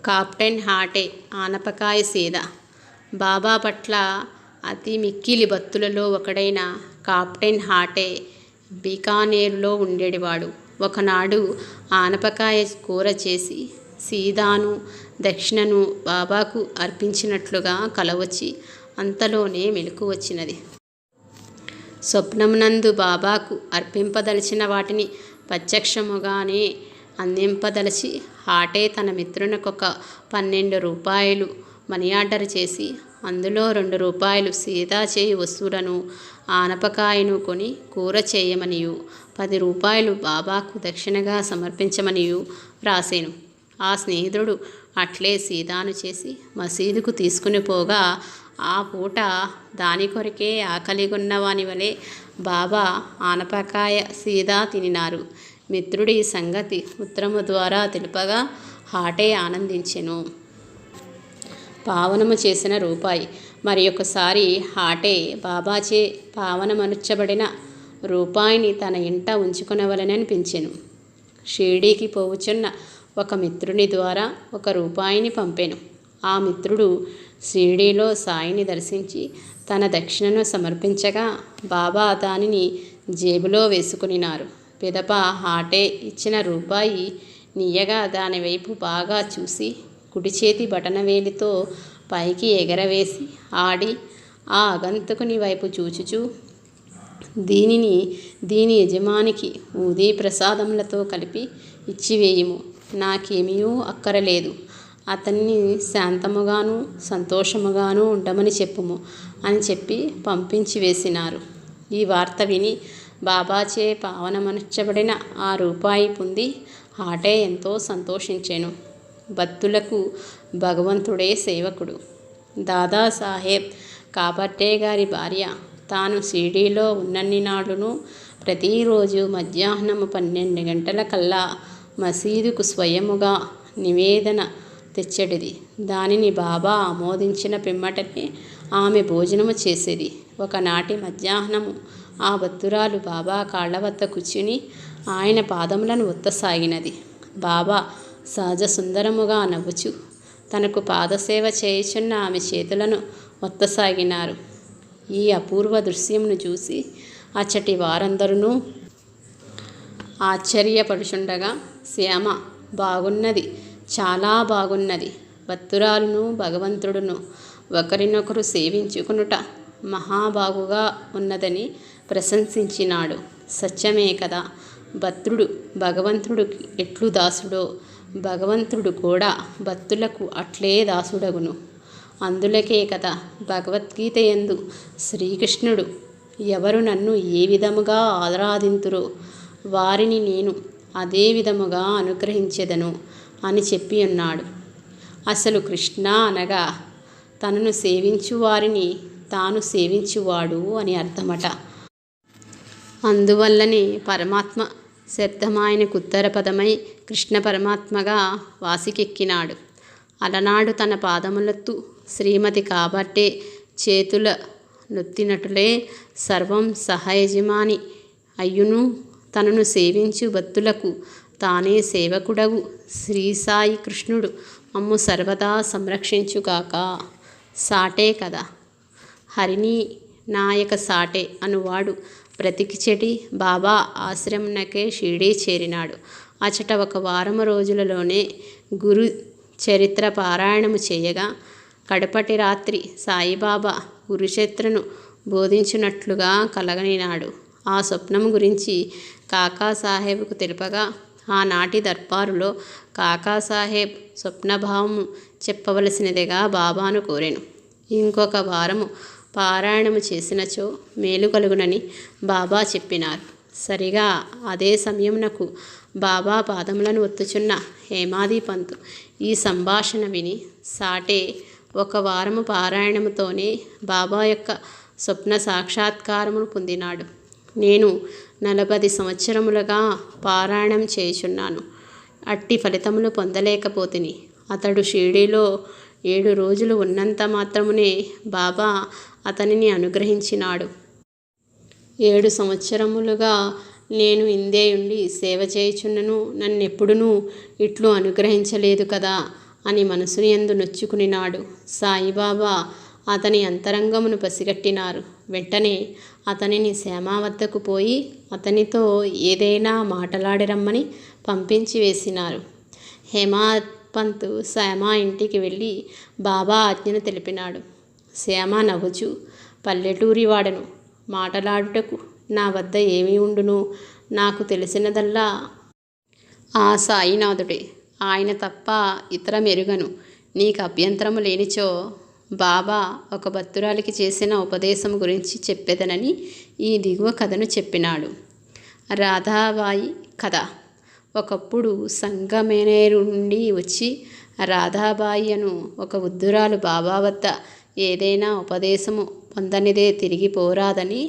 కాప్టెన్ హాటే ఆనపకాయ సీద. బాబా పట్ల అతి మిక్కిలి భక్తులలో ఒకడైన కాప్టెన్ హాటే బీకానేరులో ఉండేవాడు. ఒకనాడు ఆనపకాయ కూర చేసి సీదాను దక్షిణను బాబాకు అర్పించినట్లుగా కలవచ్చి అంతలోనే మెలకు వచ్చినది. స్వప్నమునందు బాబాకు అర్పింపదలిచిన వాటిని ప్రత్యక్షముగానే అందింపదలచి హాటే తన మిత్రునకొక 12 రూపాయలు మనీ ఆర్డర్ చేసి అందులో 2 రూపాయలు సీదా చేయి వస్తువులను ఆనపకాయను కొని కూర చేయమనియు 10 రూపాయలు బాబాకు దక్షిణగా సమర్పించమనియు రాసెను. ఆ స్నేహితుడు అట్లే సీదాను చేసి మసీదుకు తీసుకుని పోగా ఆ పూట దాని కొరకే ఆకలిగొన్నవాని వలె బాబా ఆనపకాయ సీదా తినినారు. మిత్రుడి సంగతి ఉత్తరము ద్వారా తెలుపగా హాటే ఆనందించెను. పావనము చేసిన రూపాయి. మరి ఒకసారి హాటే బాబాచే పావనమనుచబడిన రూపాయిని తన ఇంట ఉంచుకొనవలననిపించెను. షిర్డీకి పోవుచున్న ఒక మిత్రుని ద్వారా 1 రూపాయిని పంపెను. ఆ మిత్రుడు షిర్డీలో సాయిని దర్శించి తన దక్షిణను సమర్పించగా బాబా దానిని జేబులో వేసుకునినారు. పిదప హాటే ఇచ్చిన రూపాయి నీయగా దానివైపు బాగా చూసి కుడి చేతి బటనవేలితో పైకి ఎగరవేసి ఆడి ఆ ఆగంతుకుని వైపు చూచుచూ, దీని యజమానికి ఊదీ ప్రసాదములతో కలిపి ఇచ్చివేయుము, నాకేమీయూ అక్కరలేదు, అతన్ని శాంతముగాను సంతోషముగాను ఉండమని చెప్పుము అని చెప్పి పంపించి వేసినారు. ఈ వార్త విని బాబాచే పావనమనుచబడిన ఆ రూపాయి పొంది హాటే ఎంతో సంతోషించెను. భక్తులకు భగవంతుడే సేవకుడు. దాదాసాహెబ్ కాపర్డే గారి భార్య తాను షిర్డీలో ఉన్నన్ని నాడును ప్రతిరోజు మధ్యాహ్నము 12 గంటలకల్లా మసీదుకు స్వయముగా నివేదన తెచ్చెడిది. దానిని బాబా ఆమోదించిన పిమ్మటనే ఆమె భోజనము చేసేది. ఒకనాటి మధ్యాహ్నము ఆ భక్తురాలు బాబా కాళ్ల వద్ద కూర్చుని ఆయన పాదములను ఒత్తసాగినది. బాబా సహజ సుందరముగా నవ్వుచు తనకు పాదసేవ చేయుచున్న ఆమె చేతులను ఒత్తసాగినారు. ఈ అపూర్వ దృశ్యమును చూసి అచ్చటి వారందరూ ఆశ్చర్యపడుచుండగా, శ్యామ, బాగున్నది, చాలా బాగున్నది, భక్తురాలును భగవంతుడును ఒకరినొకరు సేవించుకునుట మహాబాగుగా ఉన్నదని ప్రశంసించినాడు. సత్యమే కదా, భక్తుడు భగవంతుడికి ఎట్లు దాసుడో భగవంతుడు కూడా భక్తులకు అట్లే దాసుడగును. అందులకే కదా భగవద్గీత యందు శ్రీకృష్ణుడు ఎవరు నన్ను ఏ విధముగా ఆరాధింతురో వారిని నేను అదే విధముగా అనుగ్రహించెదను అని చెప్పి ఉన్నాడు. అసలు కృష్ణ అనగా తనను సేవించు వారిని తాను సేవించువాడు అని అర్థమట. అందువల్లనే పరమాత్మ శబ్దమాయనకు ఉత్తర పదమై కృష్ణ పరమాత్మగా వాసికెక్కినాడు. అలనాడు తన పాదములత్తు శ్రీమతి కాబట్టే చేతుల నొత్తినటులే సర్వం సహయజమాని అయ్యును తనను సేవించు భక్తులకు తానే సేవకుడగు శ్రీసాయి కృష్ణుడు మమ్ము సర్వదా సంరక్షించుగాక. సాటే కదా హరిని నాయక సాటే అనువాడు బ్రతికిచెడి బాబా ఆశ్రమంనకే షిరిడీ చేరినాడు. అచట ఒక వారము రోజులలోనే గురు చరిత్ర పారాయణము చేయగా కడపటి రాత్రి సాయిబాబా గురుచరిత్రను బోధించినట్లుగా కలగనినాడు. ఆ స్వప్నము గురించి కాకాసాహెబ్కు తెలుపగా ఆనాటి దర్బారులో కాకాసాహెబ్ స్వప్నభావము చెప్పవలసినదిగా బాబాను కోరెను. ఇంకొక వారము పారాయణము చేసినచో మేలు కలుగునని బాబా చెప్పినారు. సరిగా అదే సమయమునకు బాబా పాదములను ఒత్తుచున్న హేమాది పంతు ఈ సంభాషణ విని సాటే ఒక వారము పారాయణముతోనే బాబా యొక్క స్వప్న సాక్షాత్కారమును పొందినాడు. నేను 40 సంవత్సరములుగా పారాయణం చేయుచున్నాను. అట్టి ఫలితములు పొందలేకపోతిని. అతడు షిరిడీలో 7 రోజులు ఉన్నంత మాత్రమునే బాబా అతనిని అనుగ్రహించినాడు. 7 సంవత్సరములుగా నేను ఇందేయుండి సేవ చేయుచున్నను, నన్నెప్పుడునూ ఇట్లు అనుగ్రహించలేదు కదా అని మనసుని యందు నొచ్చుకునినాడు. సాయిబాబా అతని అంతరంగమును పసిగట్టినారు. వెంటనే అతనిని శ్యామ వద్దకు పోయి అతనితో ఏదైనా మాటలాడిరమ్మని పంపించి వేసినారు. హేమాపంత్ శ్యామ ఇంటికి వెళ్ళి బాబా ఆజ్ఞను తెలిపినాడు. శ్యామ నవ్వుచూ, పల్లెటూరి వాడను, మాటలాడుటకు నా వద్ద ఏమి ఉండును? నాకు తెలిసినదల్లా ఆ సాయినాథుడే, ఆయన తప్ప ఇతరమెరుగను. నీకు అభ్యంతరము లేనిచో బాబా ఒక భక్తురాలికి చేసిన ఉపదేశం గురించి చెప్పెదనని ఈ దిగువ కథను చెప్పినాడు. రాధాబాయి కథ. ఒకప్పుడు సంగమనేరు నుండి వచ్చి రాధాబాయి అను ఒక వృద్ధురాలు బాబా వద్ద ఏదైనా ఉపదేశము పొందనిదే తిరిగి పోరాదని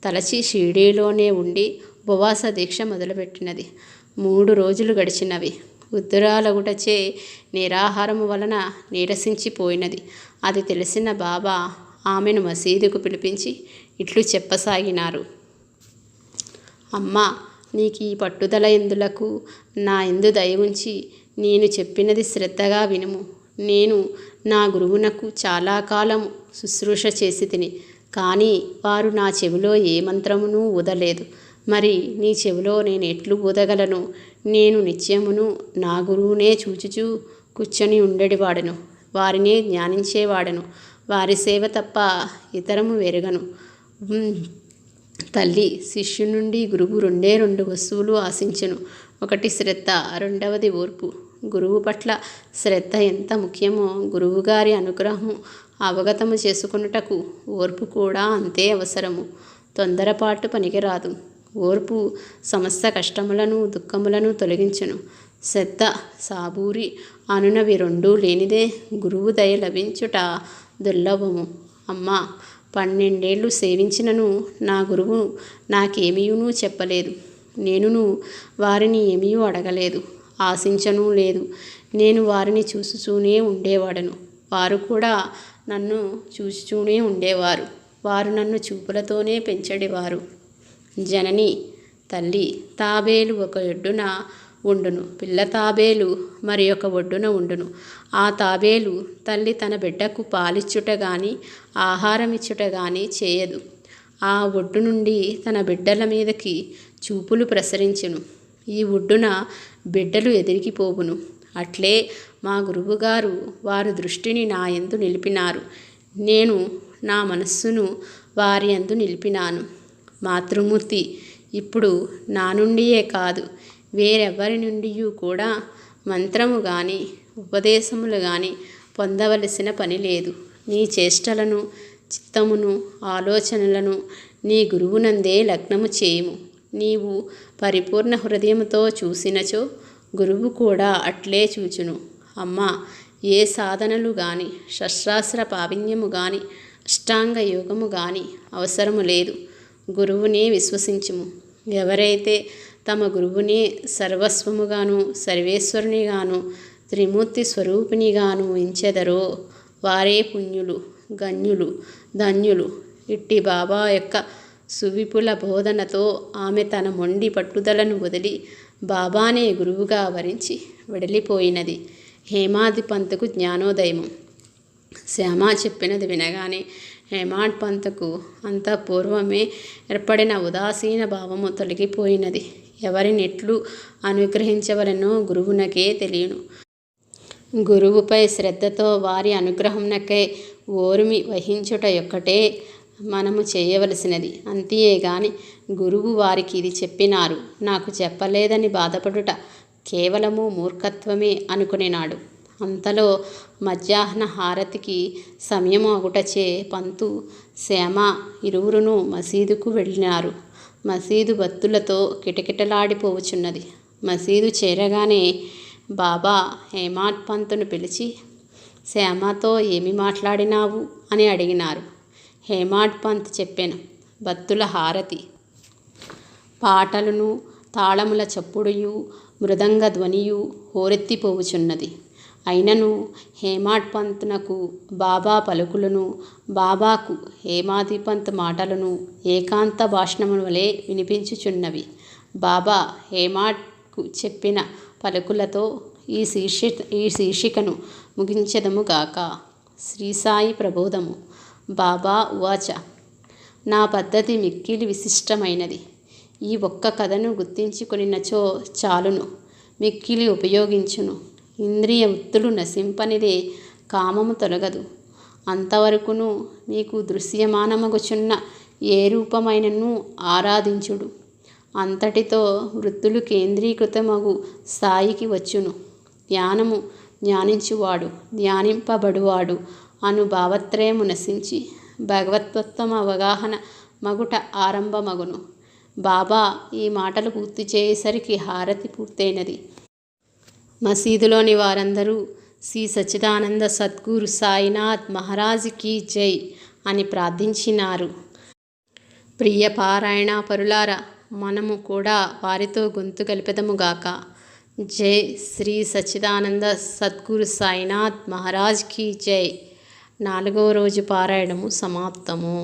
తలచి షిరిడీలోనే ఉండి ఉపవాస దీక్ష మొదలుపెట్టినది. 3 రోజులు గడిచినవి. వృద్ధురాలగుటచే నిరాహారము వలన నీరసించిపోయినది. అది తెలిసిన బాబా ఆమెను మసీదుకు పిలిపించి ఇట్లు చెప్పసాగినారు. అమ్మా, నీకు ఈ పట్టుదల ఎందులకు? నా ఎందు దయ ఉంచి నేను చెప్పినది శ్రద్ధగా వినుము. నేను నా గురువునకు చాలా కాలము శుశ్రూష చేసి తిని, కానీ వారు నా చెవిలో ఏ మంత్రమును ఊదలేదు. మరి నీ చెవిలో నేను ఎట్లు ఊదగలను? నేను నిత్యమును నా గురువునే చూచుచూ కూర్చొని ఉండేవాడను, వారినే ధ్యానించేవాడను. వారి సేవ తప్ప ఇతరము వెరగను. తల్లి, శిష్యు నుండి గురువు 2 వస్తువులు ఆశించును. ఒకటి శ్రద్ధ, రెండవది ఓర్పు. గురువు పట్ల శ్రద్ధ ఎంత ముఖ్యమో గురువుగారి అనుగ్రహము అవగతము చేసుకొనుటకు ఓర్పు కూడా అంతే అవసరము. తొందరపాటు పనికిరాదు. ఓర్పు సమస్త కష్టములను దుఃఖములను తొలగించును. శ్రద్ధ సాబూరి అనునవి 2 లేనిదే గురువు దయ లభించుట దుర్లభము. అమ్మా, 12 ఏళ్ళు సేవించినను నా గురువు నాకేమీయునూ చెప్పలేదు. నేనును వారిని ఏమీ అడగలేదు, ఆశించనూ లేదు. నేను వారిని చూసుచూనే ఉండేవాడను, వారు కూడా నన్ను చూచుచూనే ఉండేవారు. వారు నన్ను చూపులతోనే పెంచెడివారు. జనని, తల్లి తాబేలు ఒక ఒడ్డున ఉండును, పిల్ల తాబేలు మరి ఒక ఒడ్డున ఉండును. ఆ తాబేలు తల్లి తన బిడ్డకు పాలిచ్చుట గాని ఆహారమిచ్చుట గాని చేయదు. ఆ ఒడ్డు నుండి తన బిడ్డల మీదకి చూపులు ప్రసరించును. ఈ ఒడ్డున బిడ్డలు ఎదిరిగిపోవును. అట్లే మా గురువుగారు వారి దృష్టిని నా యందు నిలిపినారు. నేను నా మనస్సును వారి యందు నిలిపినాను. మాతృమూర్తి ఇప్పుడు నా నుండియే కాదు, వేరెవ్వరి నుండి కూడా మంత్రము గాని ఉపదేశములు గాని పొందవలసిన పని లేదు. నీ చేష్టలను చిత్తమును ఆలోచనలను నీ గురువునందే లగ్నము చేయుము. నీవు పరిపూర్ణ హృదయముతో చూసినచో గురువు కూడా అట్లే చూచును. అమ్మా, ఏ సాధనలు గాని శస్త్రాస్త్ర ప్రావీణ్యము గాని అష్టాంగ యోగము గాని అవసరము లేదు. గురువునే విశ్వసించుము. ఎవరైతే తమ గురువుని సర్వస్వముగాను సర్వేశ్వరునిగాను త్రిమూర్తి స్వరూపిణిగాను ఎంచెదరో వారే పుణ్యులు, గణ్యులు, ధన్యులు. ఇట్టి బాబా యొక్క సువిపుల బోధనతో ఆమె తన మొండి పట్టుదలను వదిలి బాబానే గురువుగా వరించి వెడలిపోయినది. హేమాది పంతుకు జ్ఞానోదయము. శ్యామ చెప్పినది వినగానే హేమాడ్ పంతుకు అంత పూర్వమే ఏర్పడిన ఉదాసీన భావము తొలగిపోయినది. ఎవరినెట్లు అనుగ్రహించవలనో గురువునకే తెలియను. గురువుపై శ్రద్ధతో వారి అనుగ్రహమునకై ఓర్మి వహించుట యొక్కటే మనము చేయవలసినది. అంతేగాని గురువు వారికి ఇది చెప్పినారు, నాకు చెప్పలేదని బాధపడుట కేవలము మూర్ఖత్వమే అనుకునేనాడు. అంతలో మధ్యాహ్న హారతికి సమయము అగుటచే పంతు, శ్యామ ఇరువురును మసీదుకు వెళ్ళినారు. మసీదు బత్తులతో కిటకిటలాడిపోవచున్నది. మసీదు చేరగానే బాబా హేమాడ్ పంతును పిలిచి, శ్యామతో ఏమి మాట్లాడినావు అని అడిగినారు. హేమాడ్ పంత్ చెప్పెను, బత్తుల హారతి, పాటలను, తాళముల చప్పుడుయు, మృదంగ ధ్వనియు హోరెత్తిపోవుచున్నది. అయినను హేమాడ్ పంతునకు బాబా పలుకులను, బాబాకు హేమాది పంత్ మాటలను ఏకాంత భాషణముల వలె వినిపించుచున్నవి. బాబా హేమాడ్కు చెప్పిన పలుకులతో ఈ శీర్షికను ముగించెదముగాక. శ్రీ సాయి ప్రబోధము. బాబా ఉవాచ. నా పద్ధతి మిక్కిలి విశిష్టమైనది. ఈ ఒక్క కథను గుర్తించుకొనినచో చాలును, మిక్కిలి ఉపయోగించును. ఇంద్రియ వృత్తులు నశింపనిదే కామము తొలగదు. అంతవరకును మీకు దృశ్యమానమగుచున్న ఏ రూపమైనను ఆరాధించుడు. అంతటితో వృత్తులు కేంద్రీకృతమగు స్థాయికి వచ్చును. జ్ఞానము ధ్యానించువాడు, ధ్యానింపబడువాడు అను భావత్రయము నశించి భగవతత్వం అవగాహన మగుట ఆరంభమగును. బాబా ఈ మాటలు పూర్తి చేసేసరికి హారతి పూర్తయినది. మసీదులోని వారందరూ శ్రీ సచ్చిదానంద సద్గురు సాయినాథ్ మహారాజ్ కీ జై అని ప్రార్థించినారు. ప్రియ పారాయణ పరులారా, మనము కూడా వారితో గొంతు కలిపెదముగాక. జై శ్రీ సచ్చిదానంద సద్గురు సాయినాథ్ మహారాజ్ కీ జై. 4వ రోజు పారాయణము సమాప్తము.